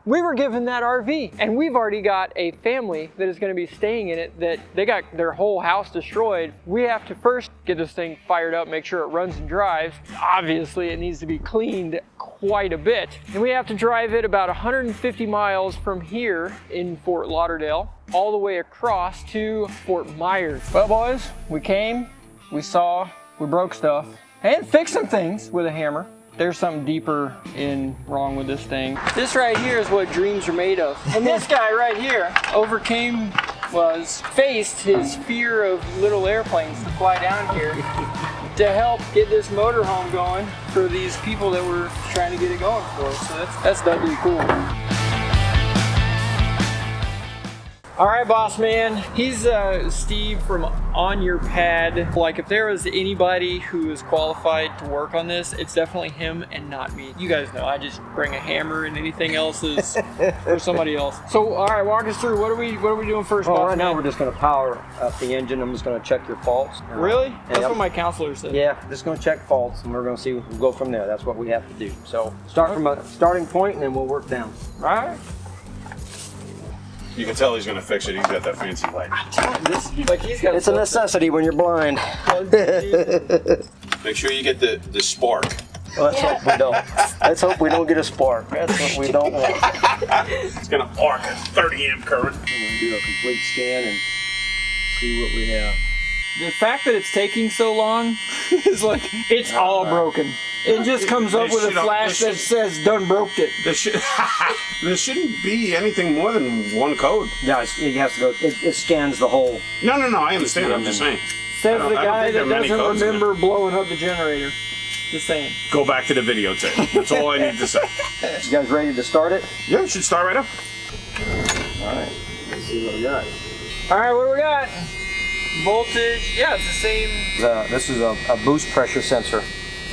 we were given that RV, and we've already got a family that is going to be staying in it that they got their whole house destroyed. We have to first get this thing fired up, make sure it runs and drives. Obviously, it needs to be cleaned quite a bit. And we have to drive it about 150 miles from here in Fort Lauderdale, all the way across to Fort Myers. Well, boys, we came, we saw, we broke stuff, and fixed some things with a hammer. There's something deeper wrong with this thing. This right here is what dreams are made of. And this guy right here faced his fear of little airplanes to fly down here to help get this motorhome going for these people that we're trying to get it going for. So that's doubly cool. All right, boss man. He's Steve from On Your Pad. Like, if there was anybody who is qualified to work on this, it's definitely him and not me. You guys know I just bring a hammer, and anything else is for somebody else. So, all right, walk us through. What are we doing first, boss right man? Now we're just going to power up the engine. I'm just going to check your faults. Really? That's what my counselor said. Yeah, just going to check faults, and we're going to see. We'll go from there. That's what we have to do. So start from a starting point, and then we'll work down. All right. You can tell he's gonna fix it. He's got that fancy light. It's a necessity when you're blind. Make sure you get the spark. Well, let's hope we don't. Let's hope we don't get a spark. That's what we don't want. It's gonna arc a 30 amp current. I'm gonna do a complete scan and see what we have. The fact that it's taking so long is like, it's all broken. It just comes up with a flash that says, done broke it. There shouldn't be anything more than one code. Yeah, it has to go. It scans the whole. No, I understand. I'm just saying. Says the guy that doesn't remember blowing up the generator. Just saying. Go back to the videotape. That's all I need to say. You guys ready to start it? Yeah, we should start right up. All right. Let's see what we got. All right, what do we got? Voltage. Yeah, it's the same. This is a boost pressure sensor.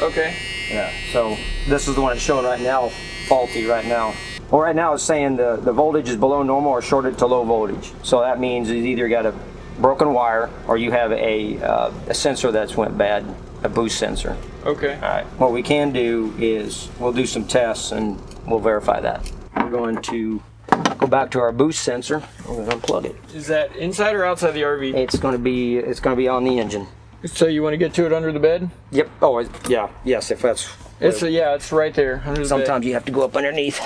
Okay. Yeah, so this is the one it's showing right now, faulty right now. Well, right now it's saying the voltage is below normal or shorted to low voltage. So that means it's either got a broken wire or you have a sensor that's went bad, a boost sensor. Okay. All right, what we can do is we'll do some tests and we'll verify that. We're going to go back to our boost sensor. We're going to unplug it. Is that inside or outside the RV? It's going to be on the engine. So you want to get to it under the bed? Yep. Oh, yeah. Yes, if that's. It's right there under the bed. Sometimes you have to go up underneath.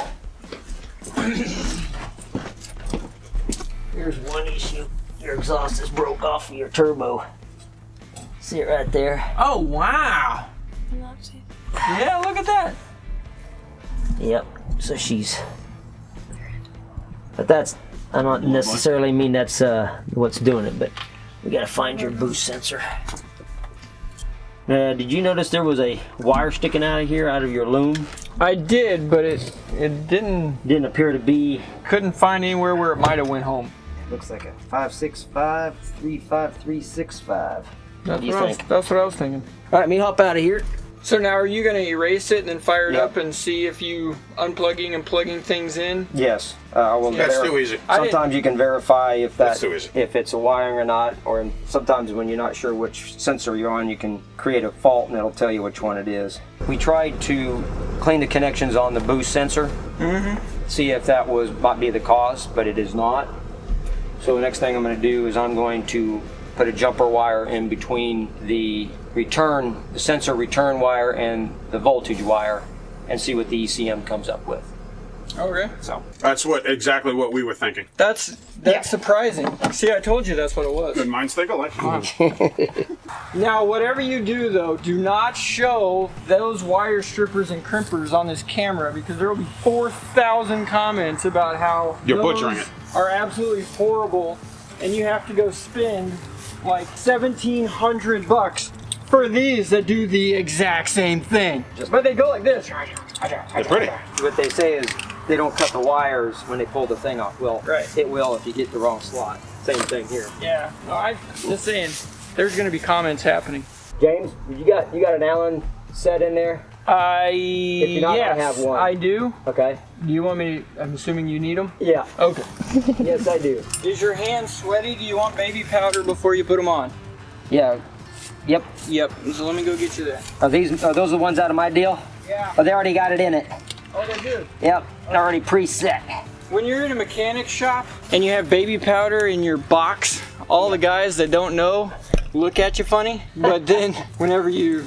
Here's one issue. Your exhaust is broke off of your turbo. See it right there? Oh, wow. Yeah, look at that. Yep. So she's. But that's. I don't necessarily mean that's what's doing it, but we gotta find your boost sensor. Did you notice there was a wire sticking out of here, out of your loom? I did, but it didn't appear to be. Couldn't find anywhere where it might have went home. Looks like a 565-35365. That's what I was thinking. All right, let me hop out of here. So now, are you going to erase it and then fire it up and see if you unplugging and plugging things in? Yes, I will. That's too easy. Sometimes you can verify if if it's a wiring or not, or sometimes when you're not sure which sensor you're on, you can create a fault and it'll tell you which one it is. We tried to clean the connections on the boost sensor, see if that might be the cause, but it is not. So the next thing I'm going to do is I'm going to put a jumper wire in between the sensor return wire and the voltage wire and see what the ECM comes up with. Okay. So that's exactly what we were thinking. That's surprising. See, I told you that's what it was. Good minds think alike. Now, whatever you do, though, do not show those wire strippers and crimpers on this camera, because there will be 4,000 comments about how you're those butchering it. Are absolutely horrible, and you have to go spend like $1,700 for these that do the exact same thing. But they go like this. They're pretty. What they say is they don't cut the wires when they pull the thing off. Well, it will if you get the wrong slot. Same thing here. Yeah. No, I'm just saying, there's going to be comments happening. James, you got an Allen set in there? If you're not, yes, I have one. I do. Okay. Do you want me? I'm assuming you need them. Yeah. Okay. Yes, I do. Is your hands sweaty? Do you want baby powder before you put them on? Yeah. Yep. So let me go get you that. Are those the ones out of my deal? Yeah. Oh, they already got it in it. Oh, they do? Yep. already preset. When you're in a mechanic shop and you have baby powder in your box, all the guys that don't know look at you funny, but then whenever you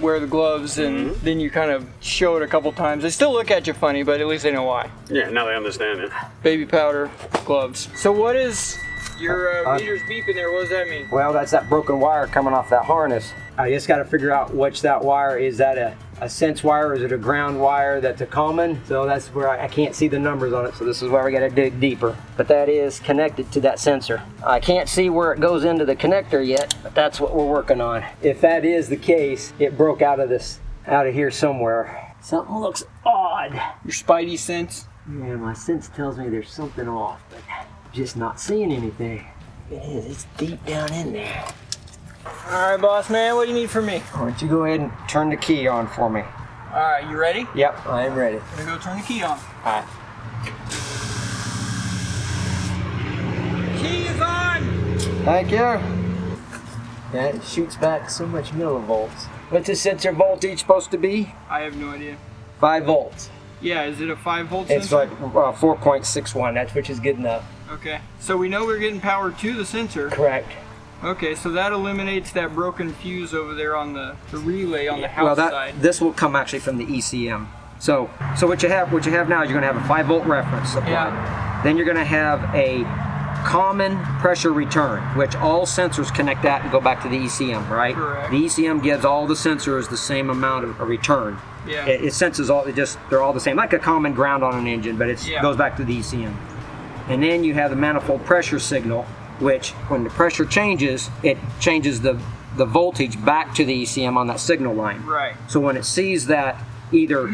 wear the gloves and then you kind of show it a couple times, they still look at you funny, but at least they know why. Yeah, now they understand it. Baby powder, gloves. So what is your meter's beeping there? What does that mean? Well, that's that broken wire coming off that harness. I just got to figure out which that wire is. That a sense wire, or is it a ground wire that's a common? So that's where I can't see the numbers on it, so this is where we got to dig deeper. But that is connected to that sensor. I can't see where it goes into the connector yet, but that's what we're working on. If that is the case, it broke out of here somewhere. Something looks odd. Your spidey sense? Yeah, my sense tells me there's something off, but I'm just not seeing anything. It is, it's deep down in there. All right, boss man, what do you need from me? Why don't you go ahead and turn the key on for me? All right, you ready? Yep, I am ready. I'm gonna go turn the key on. All right. Key is on! Thank you. Yeah, it shoots back so much millivolts. What's the sensor voltage supposed to be? I have no idea. 5 volts. Yeah, is it a 5-volt It's sensor? like 4.61, that's which is good enough. Okay, so we know we're getting power to the sensor. Correct. Okay, so that eliminates that broken fuse over there on the relay on the house side. This will come actually from the ECM. So what you have now is you're going to have a 5-volt reference supply. Yeah. Then you're going to have a common pressure return, which all sensors connect that and go back to the ECM, right? Correct. The ECM gives all the sensors the same amount of a return. Yeah. It senses all. They're all the same, like a common ground on an engine, but it Yeah. goes back to the ECM. And then you have the manifold pressure signal, which when the pressure changes, it changes the voltage back to the ECM on that signal line. Right. So when it sees that either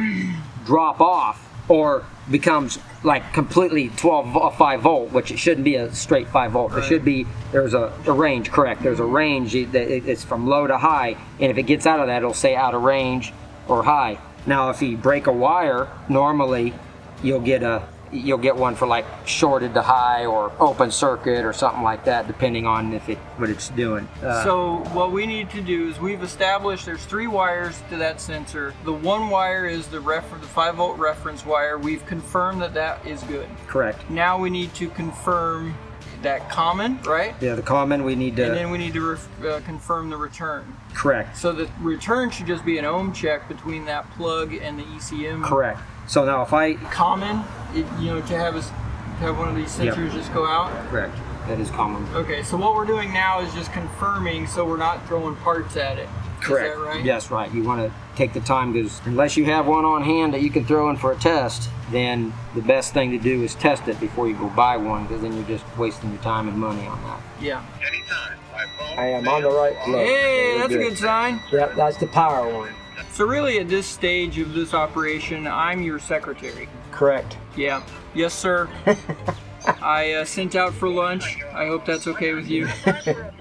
drop off or becomes like completely 5 volt, which it shouldn't be a straight 5 volt. Right. There should be, there's a range, correct. There's a range that it's from low to high, and if it gets out of that, it'll say out of range or high. Now if you break a wire, normally you'll get one for like shorted to high or open circuit or something like that, depending on what it's doing. So what we need to do is we've established there's 3 wires to that sensor. The one wire is the 5-volt reference wire. We've confirmed that is good. Correct. Now we need to confirm that common, right? Yeah, the common we need to. And then we need to confirm the return. Correct. So the return should just be an ohm check between that plug and the ECM. Correct. So now if I. Common, to have one of these sensors just go out. Correct. That is common. Okay, so what we're doing now is just confirming, so we're not throwing parts at it. Correct. Is that right? Yes, right. You want to take the time, because unless you have one on hand that you can throw in for a test, then the best thing to do is test it before you go buy one, because then you're just wasting your time and money on that. Yeah. I am on the right place. Hey, Very that's a good sign. Yep, that's the power one. So really at this stage of this operation, I'm your secretary. Correct. Yeah. Yes, sir. I sent out for lunch. I hope that's okay with you.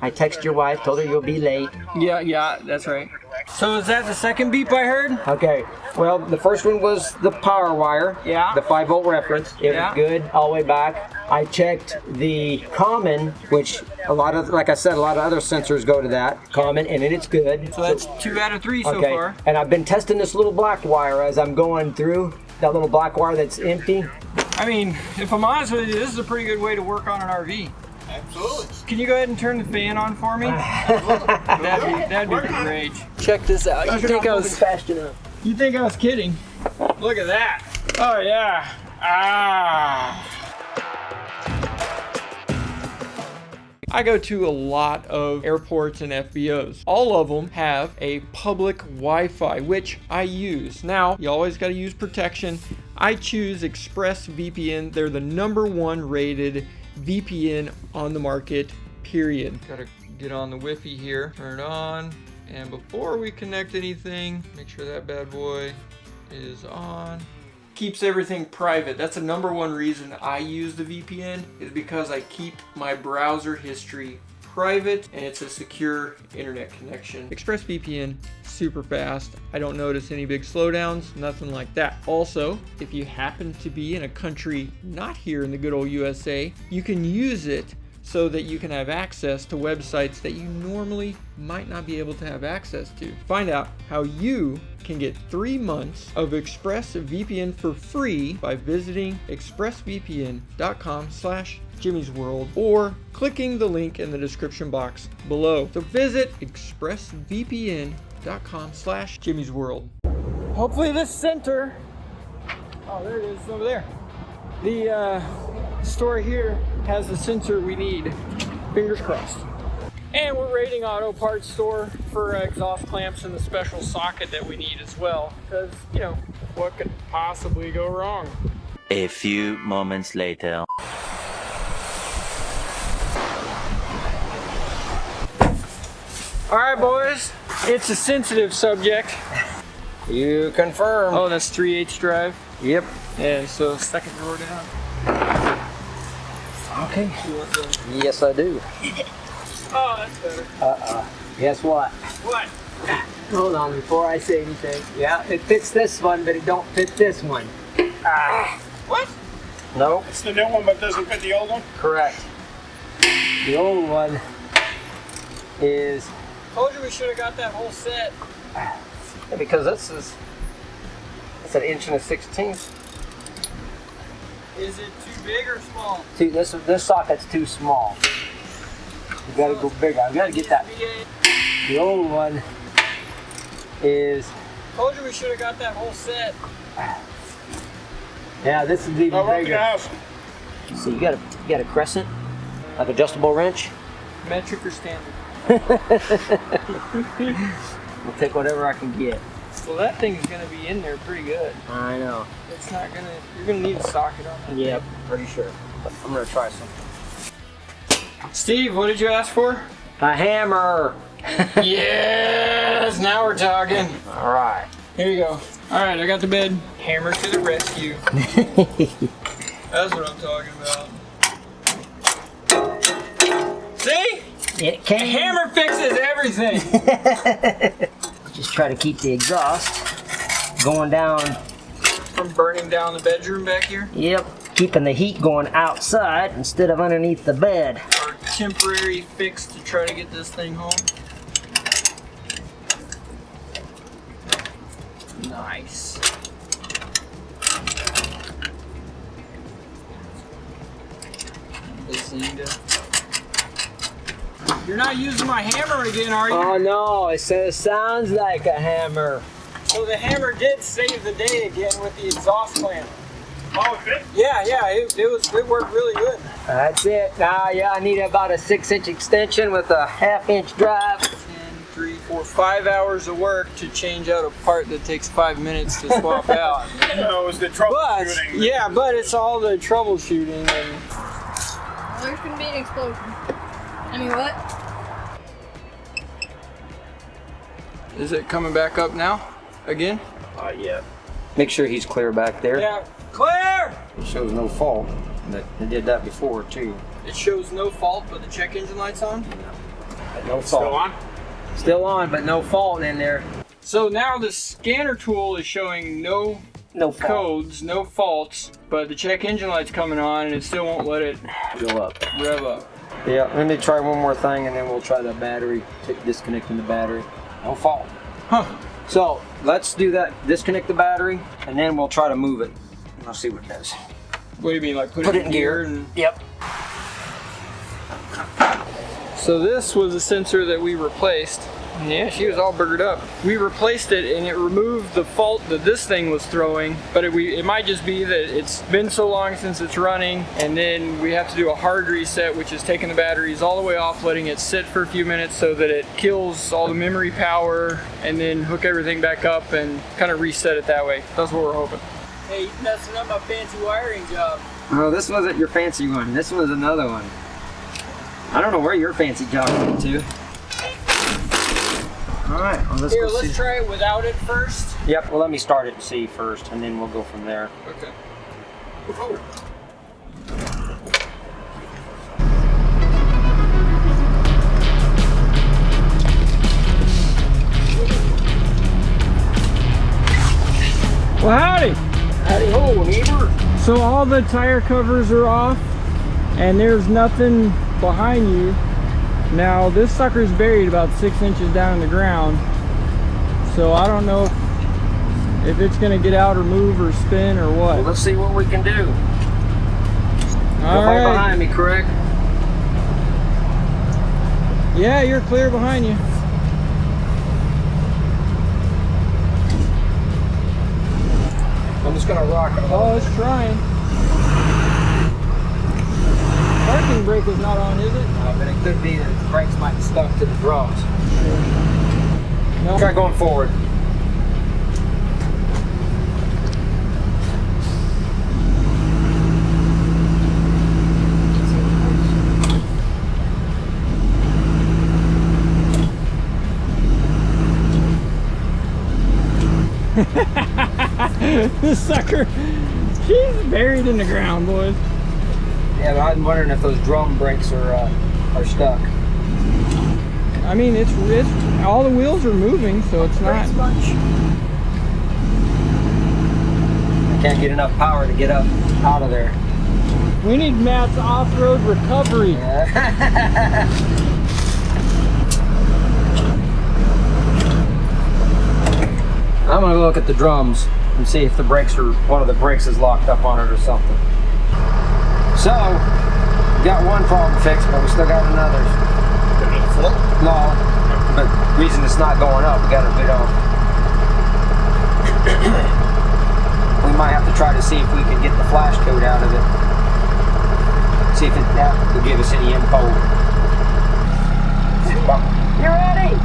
I texted your wife, told her you'll be late. Yeah, that's right. So is that the second beep I heard? Okay, well, the first one was the power wire. Yeah. The 5-volt reference. It was good all the way back. I checked the common, which like I said, a lot of other sensors go to that common, and then it's good. So that's 2 out of 3 so far. And I've been testing this little black wire as I'm going through. That little black wire that's empty. I mean, if I'm honest with you, this is a pretty good way to work on an RV. Absolutely. Can you go ahead and turn the fan on for me? That'd be great. Check this out. You think I was fast enough? You think I was kidding? Look at that. Oh yeah. I go to a lot of airports and FBOs. All of them have a public Wi-Fi, which I use. Now, you always got to use protection. I choose ExpressVPN. They're the #1 rated VPN on the market, period. Gotta get on the Wi-Fi here, turn it on, and before we connect anything, make sure that bad boy is on. Keeps everything private. That's the #1 reason I use the VPN, is because I keep my browser history private and it's a secure internet connection. ExpressVPN, super fast. I don't notice any big slowdowns, nothing like that. Also, if you happen to be in a country not here in the good old USA, you can use it so that you can have access to websites that you normally might not be able to have access to. Find out how you can get 3 months of ExpressVPN for free by visiting expressvpn.com/jimmysworld or clicking the link in the description box below. So visit expressvpn.com/jimmysworld. Hopefully this center, oh there it is over there. The store here has the sensor we need. Fingers crossed. And we're raiding auto parts store for exhaust clamps and the special socket that we need as well. Because, you know, what could possibly go wrong? A few moments later. Alright boys, it's a sensitive subject. You confirm. Oh, that's 3/8 drive. Yep. Yeah, so second drawer down. Okay. You want the... Yes, I do. Oh, that's better. Guess what? What? Hold on before I say anything. Yeah, it fits this one, but it don't fit this one. What? No. It's the new one, but doesn't fit the old one? Correct. The old one is Told you we should have got that whole set. Because it's an 1.16". Is it too big or small? see this socket's too small. You gotta go bigger. I gotta get that. The old one is Told you we should have got that whole set. yeah. This is even Oh, right to the bigger. house. So you got a crescent, like adjustable wrench. Metric or standard? We'll take whatever I can get. Well, that thing is going to be in there pretty good. I know. It's not going to, you're going to need a socket on that. Yep, pretty sure. I'm gonna try something. Steve, what did you ask for? A hammer. Yes, now we're talking. All right. Here you go. All right, I got the bed. Hammer to the rescue. That's what I'm talking about. See? It A can. hammer fixes everything. Just try to keep the exhaust going down. From burning down the bedroom back here. Yep. Keeping the heat going outside instead of underneath the bed. Our temporary fix to try to get this thing home. Nice. This thing does. You're not using my hammer again, are you? Oh no, it sounds like a hammer. So the hammer did save the day again with the exhaust clamp. Oh, it fit? Yeah, it worked really good. That's it. Now, yeah, I need about a 6-inch extension with a 1/2-inch drive. 10, 3, 4, 5 hours of work to change out a part that takes 5 minutes to swap out. No, it was the But troubleshooting. yeah, but it's all the troubleshooting and There's gonna be an explosion. I mean, what? is it coming back up now? Again? Yeah. Make sure he's clear back there. Yeah. Clear! It shows no fault. But it did that before too. It shows no fault, but the check engine light's on. But no fault. Still on? Still on, but no fault in there. So now the scanner tool is showing no No fault. codes, no faults, but the check engine light's coming on and it still won't let it Go up. rev up. Yeah, let me try one more thing and then we'll try the battery, disconnecting the battery. No fault. Huh. So let's do that, disconnect the battery, and then we'll try to move it. We'll see what it does. What do you mean, like put Put it it in gear. and... Yep. So this was a sensor that we replaced. Yeah, she was all burgered up. We replaced it and it removed the fault that this thing was throwing, but it might just be that it's been so long since it's running, and then we have to do a hard reset, which is taking the batteries all the way off, letting it sit for a few minutes so that it kills all the memory power, and then hook everything back up and kind of reset it that way. That's what we're hoping. Hey, you're messing up my fancy wiring job. Oh, this wasn't your fancy one. This was another one. I don't know where your fancy job went to. All right, well, let's Here, go let's see. try it without it first. Yep, well, let me start it and see first, and then we'll go from there. Okay. Well, howdy. Howdy ho, neighbor. So all the tire covers are off, and there's nothing behind you. Now this sucker's buried about 6 inches down in the ground, so I don't know if it's gonna get out or move or spin or what. Well, let's see what we can do. All Nobody right. behind me, correct? Yeah, you're clear behind you. I'm just gonna rock it. Oh, it's trying. Parking brake is not on, is it? But it could be that the brakes might be stuck to the drums. No. Try going forward. This sucker, she's buried in the ground, boys. Yeah, but I'm wondering if those drum brakes are stuck. I mean, it's all the wheels are moving, so it's not. I can't get enough power to get up out of there. We need Matt's off-road recovery. I'm gonna look at the drums and see if one of the brakes is locked up on it or something. So, we got one problem fixed, but we still got another. Another flip? No, but the reason it's not going up, we got a bit on. We might have to try to see if we can get the flash code out of it. See if that will give us any info. You ready?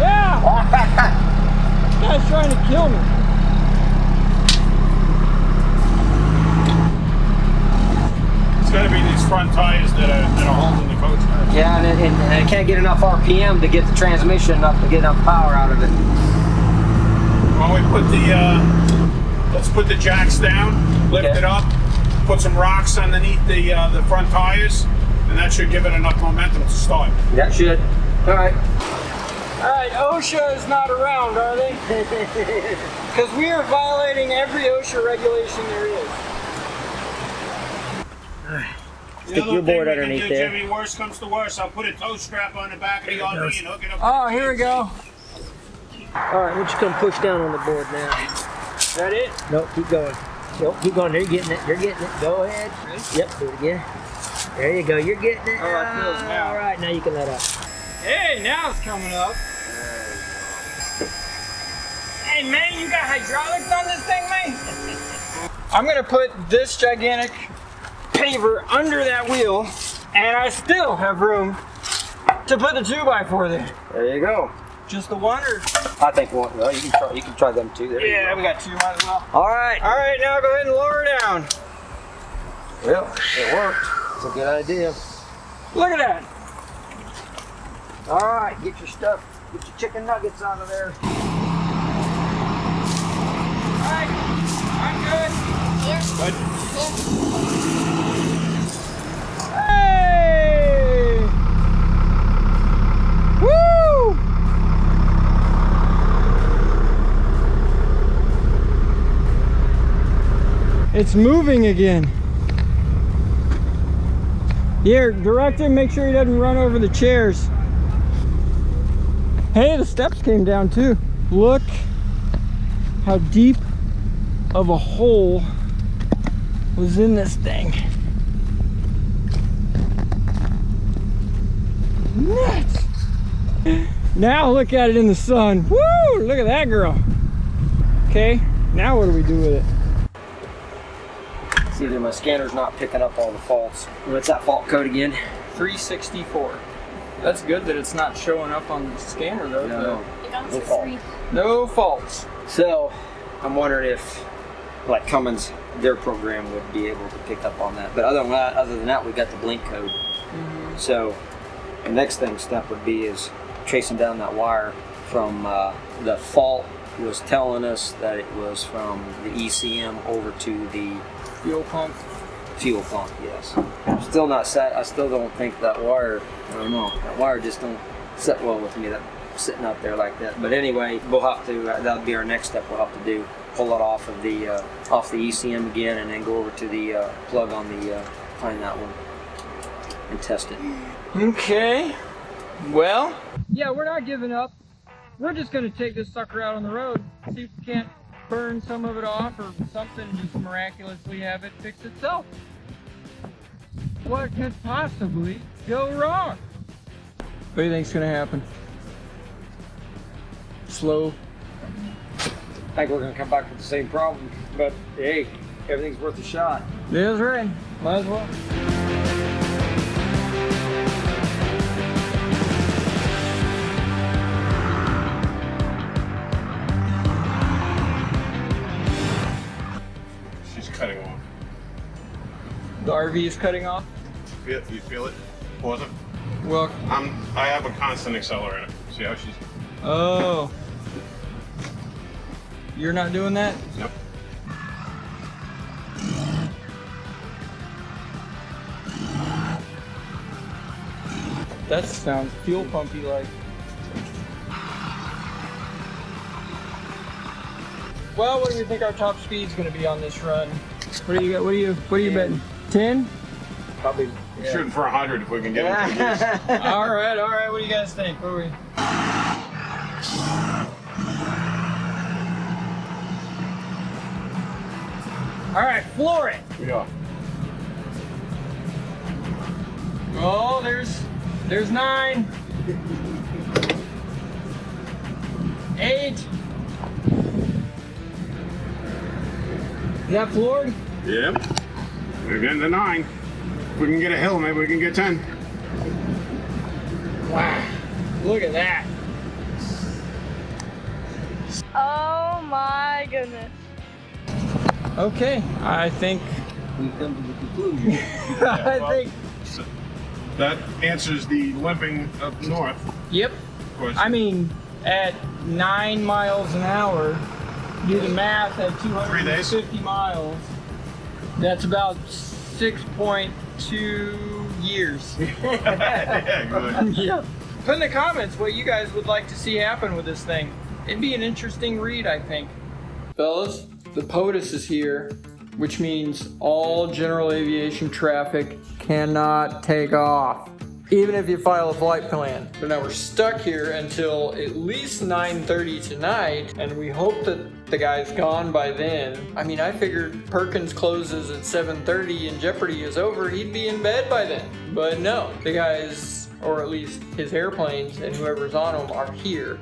Yeah! This guy's trying to kill me. It's got to be these front tires that are holding the coach. Yeah, and I can't get enough RPM to get the transmission up to get enough power out of it. Well, let's put the jacks down, lift Okay. it up, put some rocks underneath the front tires, and that should give it enough momentum to start. That should. All right. All right, OSHA is not around, are they? Because we are violating every OSHA regulation there is. Stick your board underneath there. Jimmy, worst comes to worst, I'll put a tow strap on the back of the RV and hook it up. Oh, here we go. All right, we're just gonna push down on the board now. That it? Nope, keep going. Nope, keep going. You're getting it. You're getting it. Go ahead. Ready? Yep, do it again. There you go. You're getting it. Oh, it feels now. All right, now you can let up. Hey, now it's coming up. Hey, man, you got hydraulics on this thing, man? I'm gonna put this gigantic paver under that wheel, and I still have room to put the 2x4 there. There you go. Just the one, or? I think one. Well, you can try them too. There you Yeah, go. we got two, might as well. All right. All right, now go ahead and lower down. Well, it worked. It's a good idea. Look at that. All right, get your stuff. Get your chicken nuggets out of there. All right, I'm good. Hey! Woo! It's moving again. Here, direct him, make sure he doesn't run over the chairs. Hey, the steps came down too. Look how deep of a hole was in this thing. Nuts! Now look at it in the sun. Woo! Look at that girl. Okay, now what do we do with it? It's either my scanner's not picking up all the faults. What's that fault code again? 364. That's good that it's not showing up on the scanner though. No. No fault. No faults. So, I'm wondering if, like Cummins, their program would be able to pick up on that. But other than that, we got the blink code. So, the next step would be is tracing down that wire from the fault was telling us that it was from the ECM over to the Fuel pump. fuel pump. Yes. Still not set. I still don't think that wire. I don't know. That wire just don't sit well with me. That sitting up there like that. But anyway, we'll have to. That'll be our next step. We'll have to do pull it off of the ECM again, and then go over to the plug on the find that one. and test it. Okay. Well, yeah, we're not giving up. We're just gonna take this sucker out on the road, see if we can't burn some of it off or something, and just miraculously have it fix itself. What could possibly go wrong? What do you think's gonna happen? Slow. I think we're gonna come back with the same problem, but hey, everything's worth a shot. That's right. Might as well. She's cutting off. The RV is cutting off. You feel it? Pause it. Well, I have a constant accelerator. See how she's. oh. You're not doing that? Yep. That sounds fuel pumpy like. Well, what do you think our top speed's gonna be on this run? What do you got? What are you betting? 10? Probably. I'm shooting for 100 if we can get it. all right. What do you guys think? What are we? All right, floor it. We are. Oh, there's 9. 8. Is that floored? Yep. We're getting to 9. If we can get a hill, maybe we can get 10. Wow, look at that. Oh my goodness. Okay, I think. We've come to the conclusion. I think. That answers the limping up north. Yep. Of course. I mean, at 9 miles an hour, do the math at 250 miles. That's about 6.2 years. Yeah, good. Yeah. Put in the comments what you guys would like to see happen with this thing. It'd be an interesting read, I think. Fellas, the POTUS is here, which means all general aviation traffic cannot take off, even if you file a flight plan. But now we're stuck here until at least 9:30 tonight, and we hope that the guy's gone by then. I mean, I figured Perkins closes at 7:30 and Jeopardy is over, he'd be in bed by then. But no, the guys, or at least his airplanes and whoever's on them, are here.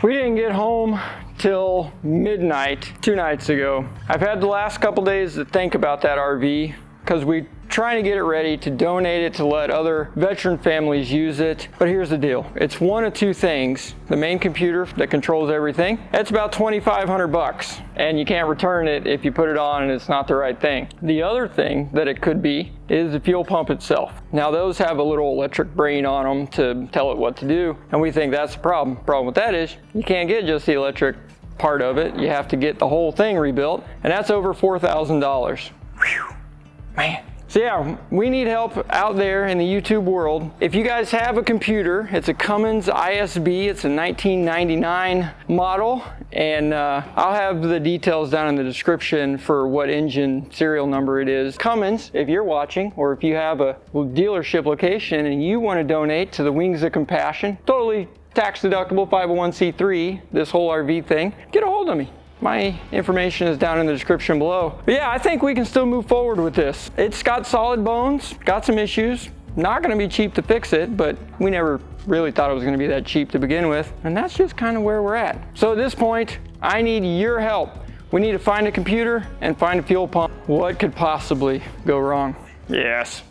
We didn't get home till midnight 2 nights ago. I've had the last couple days to think about that RV because we're trying to get it ready to donate it to let other veteran families use it. But here's the deal. It's one of 2 things. The main computer that controls everything, it's about $2,500 and you can't return it if you put it on and it's not the right thing. The other thing that it could be is the fuel pump itself. Now those have a little electric brain on them to tell it what to do, and we think that's the problem. Problem with that is you can't get just the electric part of it. You have to get the whole thing rebuilt, and that's over $4,000. Whew, man. So yeah, we need help out there in the YouTube world. If you guys have a computer, it's a Cummins ISB, it's a 1999 model, and I'll have the details down in the description for what engine serial number it is. Cummins, if you're watching, or if you have a dealership location and you want to donate to the Wings of Compassion, totally tax deductible 501c3, this whole RV thing, get a hold of me. My information is down in the description below. But yeah, I think we can still move forward with this. It's got solid bones, got some issues. Not gonna be cheap to fix it, but we never really thought it was gonna be that cheap to begin with. And that's just kind of where we're at. So at this point, I need your help. We need to find a computer and find a fuel pump. What could possibly go wrong? Yes.